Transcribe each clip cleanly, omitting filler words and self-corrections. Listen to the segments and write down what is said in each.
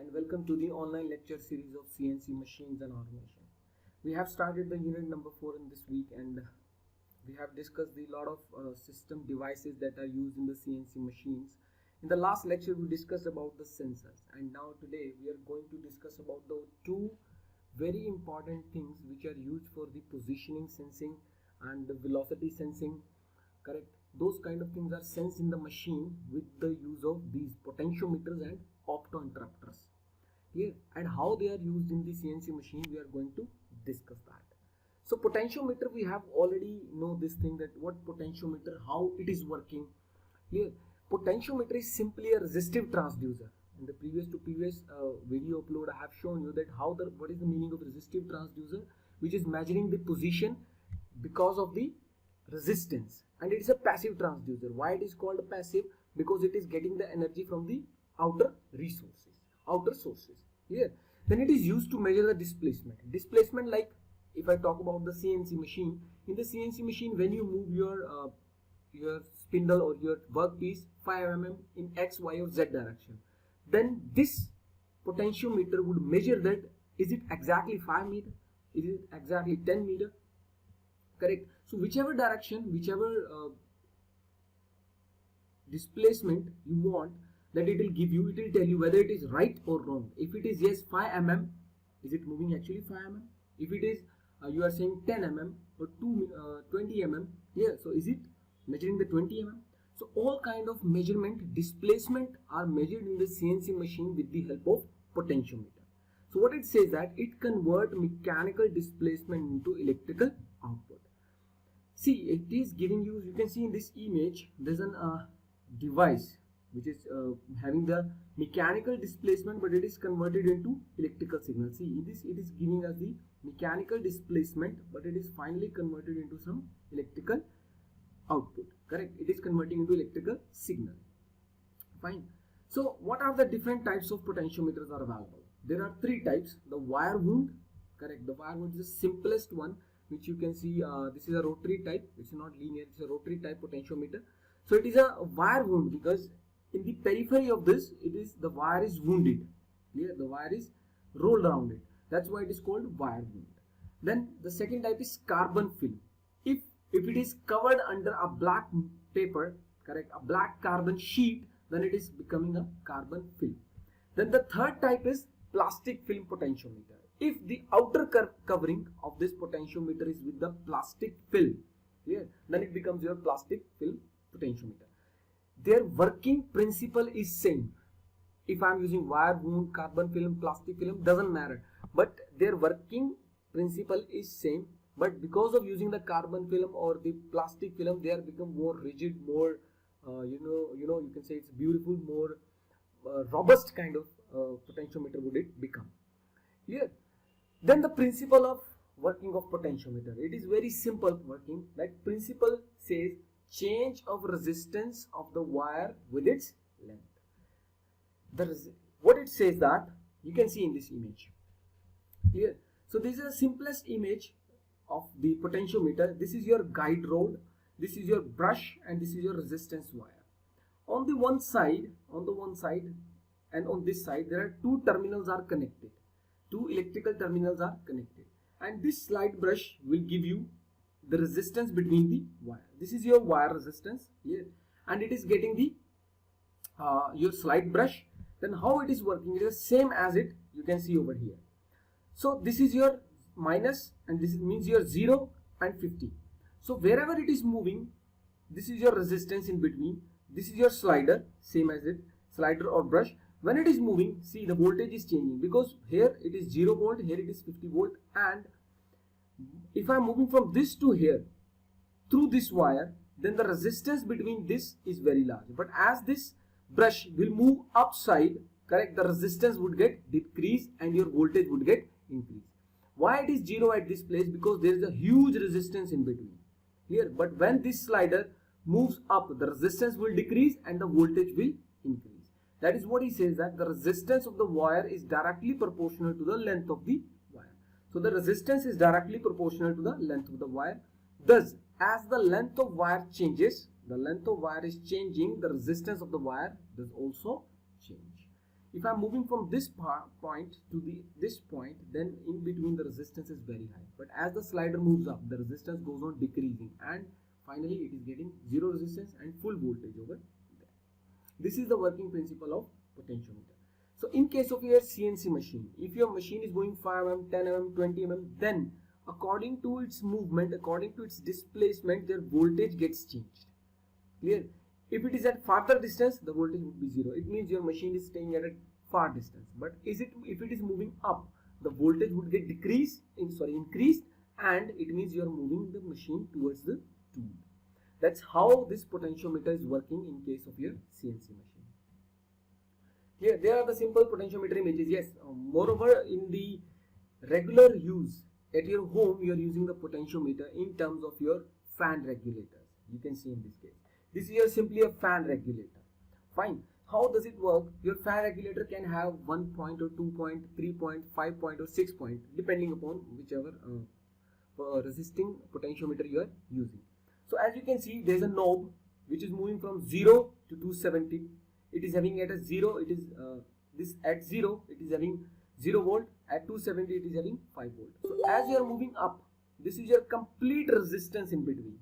and welcome to the online lecture series of CNC machines and automation. We have started the unit number 4 in this week, and we have discussed the lot of system devices that are used in the CNC machines. In the last lecture we discussed about the sensors, and now today we are going to discuss about the two very important things which are used for the positioning sensing and the velocity sensing. Correct? Those kind of things are sensed in the machine with the use of these potentiometers and opto-interrupters. Here, and how they are used in the CNC machine, we are going to discuss that. So potentiometer, we have already know this thing, that what potentiometer, how it is working. Here, potentiometer is simply a resistive transducer. In the previous video upload, I have shown you that what is the meaning of resistive transducer, which is measuring the position because of the resistance, and it is a passive transducer. Why it is called a passive? Because it is getting the energy from the outer sources. Here, then it is used to measure the displacement. Like if I talk about the CNC machine, in the CNC machine, when you move your spindle or your workpiece 5 mm in X, Y or Z direction, then this potentiometer would measure that is it exactly 5 meter, is it exactly 10 meter. Correct? So whichever direction, whichever displacement you want, that it will give you, it will tell you whether it is right or wrong. If it is yes 5 mm, is it moving actually 5 mm? If it is you are saying 10 mm or 20 mm, yeah, so is it measuring the 20 mm? So all kind of measurement, displacement are measured in the CNC machine with the help of potentiometer. So what it says that it convert mechanical displacement into electrical output. See, it is giving you can see in this image, there's an device which is having the mechanical displacement, but it is converted into electrical signal. See, in this it is giving us the mechanical displacement, but it is finally converted into some electrical output. Correct? It is converting into electrical signal. Fine. So what are the different types of potentiometers are available? There are 3 types. The wire wound. Correct? The wire wound is the simplest one, which you can see. This is a rotary type. It's not linear. It's a rotary type potentiometer. So it is a wire wound because in the periphery of this, the wire is wounded. Here, the wire is rolled around it. That's why it is called wire wound. Then the second type is carbon film. If it is covered under a black paper, correct, a black carbon sheet, then it is becoming a carbon film. Then the third type is plastic film potentiometer. If the outer covering of this potentiometer is with the plastic film, yeah, then it becomes your plastic film potentiometer. Their working principle is same. If I am using wire wound, carbon film, plastic film, doesn't matter. But their working principle is same. But because of using the carbon film or the plastic film, they are become more rigid, more you can say it's beautiful, more robust kind of potentiometer would it become. Clear? Then the principle of working of potentiometer. It is very simple working. That principle says change of resistance of the wire with its length. What it says that you can see in this image. Here, so this is the simplest image of the potentiometer. This is your guide rod, this is your brush, and this is your resistance wire. On the one side and on this side, there are 2 terminals are connected. 2 electrical terminals are connected, and this slide brush will give you the resistance between the wire. This is your wire resistance here, and it is getting the your slide brush. Then how it is working? It is same as it you can see over here. So this is your minus, and this means your 0 and 50. So wherever it is moving, this is your resistance in between. This is your slider, same as it, slider or brush. When it is moving, see the voltage is changing because here it is 0 volt, here it is 50 volt, and if I am moving from this to here through this wire, then the resistance between this is very large. But as this brush will move upside, correct, the resistance would get decreased and your voltage would get increased. Why it is 0 at this place? Because there is a huge resistance in between here. But when this slider moves up, the resistance will decrease and the voltage will increase. That is what he says, that the resistance of the wire is directly proportional to the length of the wire. So the resistance is directly proportional to the length of the wire. Thus, as the length of wire changes, the length of wire is changing, the resistance of the wire does also change. If I'm moving from this point to this point, then in between the resistance is very high. But as the slider moves up, the resistance goes on decreasing, and finally it is getting zero resistance and full voltage over there. This is the working principle of potentiometer. So in case of your CNC machine, if your machine is going 5 mm, 10 mm, 20 mm, then according to its movement, according to its displacement, their voltage gets changed. Clear? If it is at farther distance, the voltage would be zero. It means your machine is staying at a far distance. But if it is moving up, the voltage would get increased, and it means you are moving the machine towards the tool. That's how this potentiometer is working in case of your CNC machine. Here, there are the simple potentiometer images. Yes, moreover, in the regular use at your home, you are using the potentiometer in terms of your fan regulators. You can see in this case. This is simply a fan regulator. Fine. How does it work? Your fan regulator can have 1 point or 2 point, 3 point, 5 point or 6 point, depending upon whichever resisting potentiometer you are using. So as you can see, there is a knob which is moving from 0 to 270. It is having at a 0, it is this at 0, it is having 0 volt. At 270, it is having 5 volt. So as you are moving up, this is your complete resistance in between.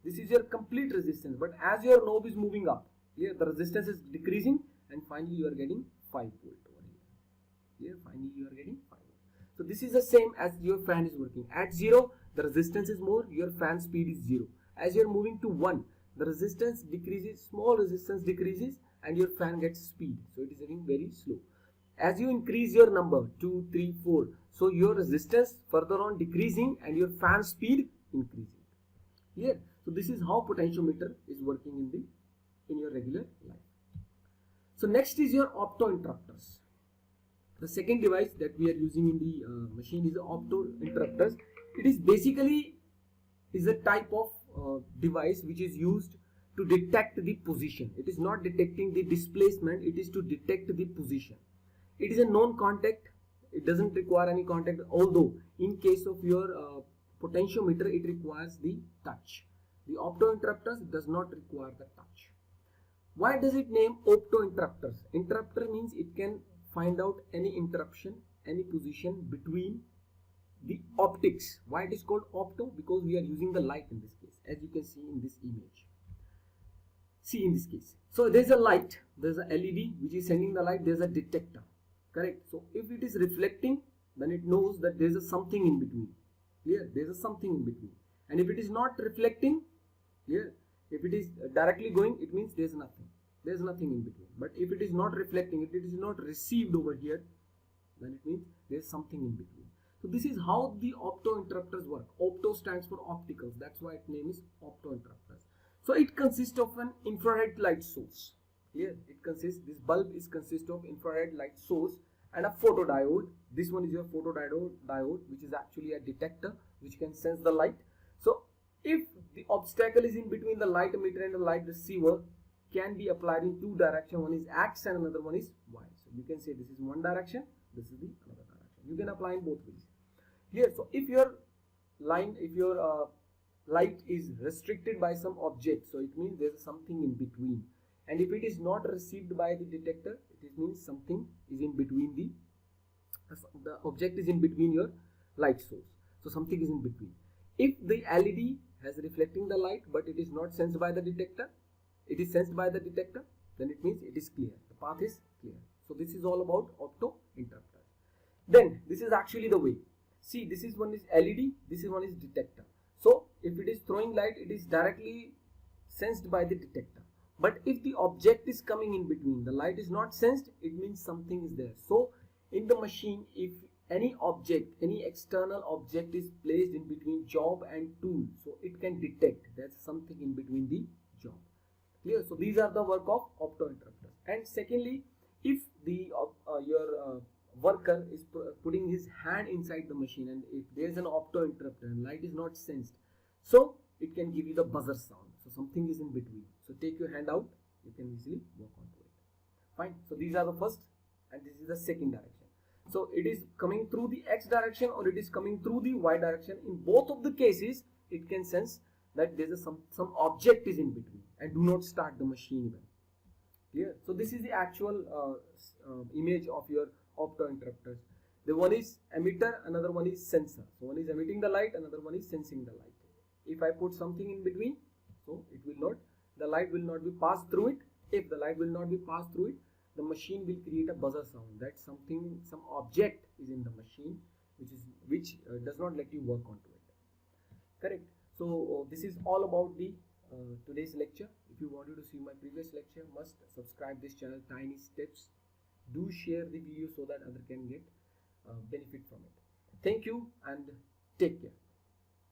This is your complete resistance. But as your knob is moving up, here the resistance is decreasing, and finally you are getting 5 volt over here. Here finally you are getting 5 volt. So this is the same as your fan is working. At 0, the resistance is more, your fan speed is 0. As you are moving to 1, the resistance decreases, small resistance decreases, and your fan gets speed. So it is getting very slow. As you increase your number 2, 3, 4, so your resistance further on decreasing and your fan speed increasing. Here, so this is how potentiometer is working in your regular life. So next is your opto interrupters. The second device that we are using in the machine is the opto interrupters. It is basically a type of device which is used to detect the position. It is not detecting the displacement, it is to detect the position. It is a non-contact, it doesn't require any contact, although in case of your potentiometer it requires the touch. The opto interrupters does not require the touch. Why does it name opto interrupters? Interrupter means it can find out any interruption, any position between the optics. Why it is called opto? Because we are using the light in this case, as you can see in this image. See in this case. So there is a light, there is a LED which is sending the light, there is a detector. Correct? So if it is reflecting, then it knows that there is something in between. Here, there is something in between. And if it is not reflecting, here, if it is directly going, it means there is nothing. There is nothing in between. But if it is not reflecting, if it is not received over here, then it means there is something in between. So this is how the opto interrupters work. Opto stands for opticals. That's why its name is opto interrupters. So it consists of an infrared light source. Here it consists, this bulb consists of infrared light source and a photodiode. This one is your photodiode, which is actually a detector which can sense the light. So if the obstacle is in between the light emitter and the light receiver, can be applied in two directions. One is X and another one is Y. So you can say this is one direction, this is the another direction. You can apply in both ways. Here, so if your light is restricted by some object, so it means there is something in between. And if it is not received by the detector, it means something is in between the object is in between your light source. So something is in between. If the LED has reflecting the light but it is not sensed by the detector, it is sensed by the detector, then it means it is clear. The path is clear. So this is all about opto interrupters. Then this is actually the way. See, this is one is LED, this is one is detector. So if it is throwing light, it is directly sensed by the detector. But if the object is coming in between, the light is not sensed, it means something is there. So in the machine, if any object, any external object is placed in between job and tool, so it can detect there's something in between the job. Clear? So these are the work of opto interrupters. And secondly, if the your worker is putting his hand inside the machine and if there is an opto interrupter and light is not sensed, so it can give you the buzzer sound. So something is in between. So take your hand out, you can easily walk onto it. Fine. So these are the first and this is the second direction. So it is coming through the X direction or it is coming through the Y direction. In both of the cases, it can sense that there is some object is in between and do not start the machine even. Clear? So this is the actual image of your opto interrupters. The one is emitter, another one is sensor. So one is emitting the light, another one is sensing the light. If I put something in between, so it will not, the light will not be passed through it. If the light will not be passed through it, the machine will create a buzzer sound that something, some object is in the machine which does not let you work onto it. Correct? So this is all about the today's lecture. If you wanted to see my previous lecture, must subscribe this channel, Tiny Steps. Do share the video so that other can get benefit from it. Thank you and take care.